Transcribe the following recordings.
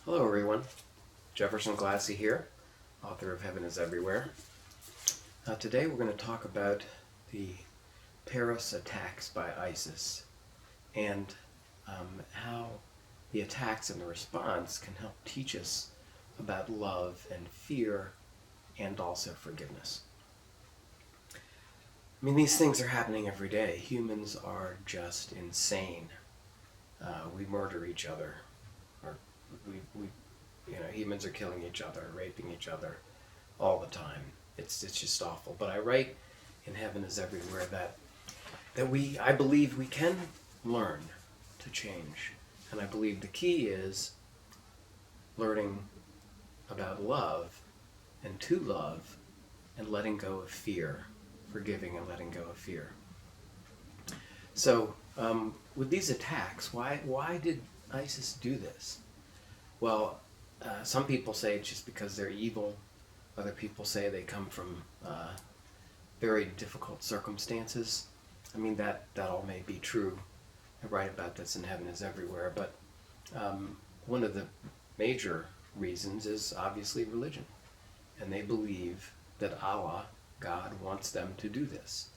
Hello everyone, Jefferson Glassie here, author of Heaven is Everywhere. Today we're going to talk about the Paris attacks by ISIS and how the attacks and the response can help teach us about love and fear and also forgiveness. I mean, these things are happening every day. Humans are just insane. We murder each other, or humans are killing each other, raping each other all the time. It's just awful. But I write in Heaven is Everywhere that I believe we can learn to change. And I believe the key is learning about love and to love and letting go of fear, forgiving and letting go of fear. So with these attacks, why did ISIS do this? Well, some people say it's just because they're evil. Other people say they come from very difficult circumstances. I mean, that all may be true. I write about this in Heaven is Everywhere. But one of the major reasons is obviously religion. And they believe that Allah, God, wants them to do this.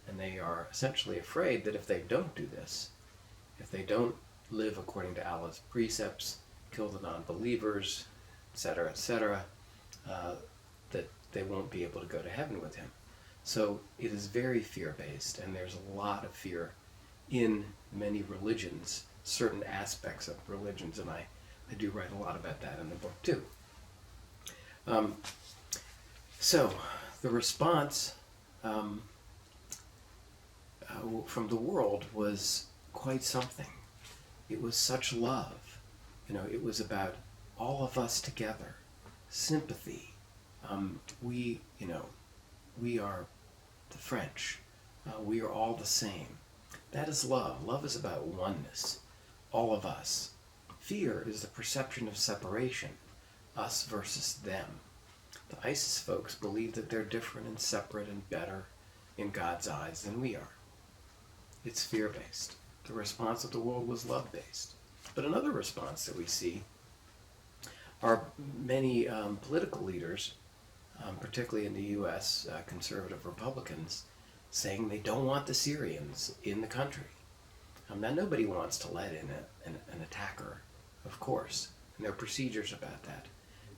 And they are essentially afraid that if they don't do this, if they don't live according to Allah's precepts, kill the non-believers, etc., that they won't be able to go to heaven with him. So it is very fear-based, and there's a lot of fear in many religions, certain aspects of religions, and I do write a lot about that in the book too. So the response from the world was quite something. It was such love. It was about all of us together, sympathy. We are the French. We are all the same. That is love. Love is about oneness, all of us. Fear is the perception of separation, us versus them. The ISIS folks believe that they're different and separate and better in God's eyes than we are. It's fear-based. The response of the world was love-based. But another response that we see are many political leaders, particularly in the U.S., conservative Republicans, saying they don't want the Syrians in the country. Now, nobody wants to let in an attacker, of course, and there are procedures about that.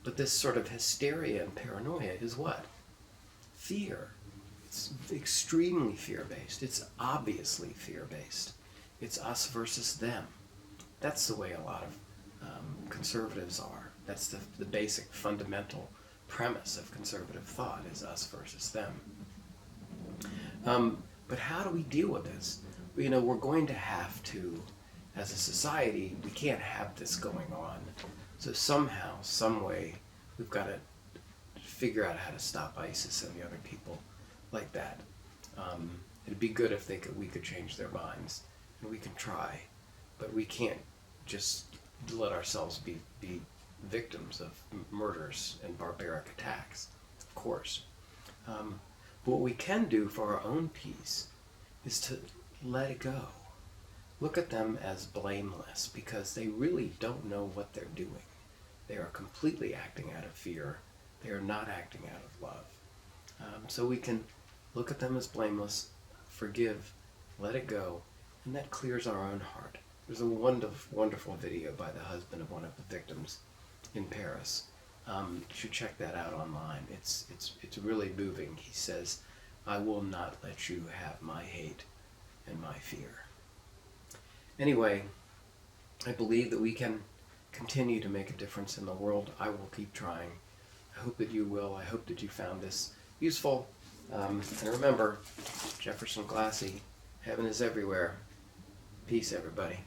But this sort of hysteria and paranoia is what? Fear. It's extremely fear-based. It's obviously fear-based. It's us versus them. That's the way a lot of conservatives are. That's the basic fundamental premise of conservative thought, is us versus them. But how do we deal with this? We're going to have to, as a society, we can't have this going on. So somehow, some way, we've got to figure out how to stop ISIS and the other people like that. It'd be good if we could change their minds, and we can try, but we can't just let ourselves be victims of murders and barbaric attacks, of course. But what we can do for our own peace is to let it go. Look at them as blameless, because they really don't know what they're doing. They are completely acting out of fear. They are not acting out of love. So we can look at them as blameless, forgive, let it go, and that clears our own heart. There's a wonderful video by the husband of one of the victims in Paris. You should check that out online. It's really moving. He says, "I will not let you have my hate and my fear." Anyway, I believe that we can continue to make a difference in the world. I will keep trying. I hope that you will. I hope that you found this useful. And remember, Jefferson Glassie, Heaven is Everywhere. Peace, everybody.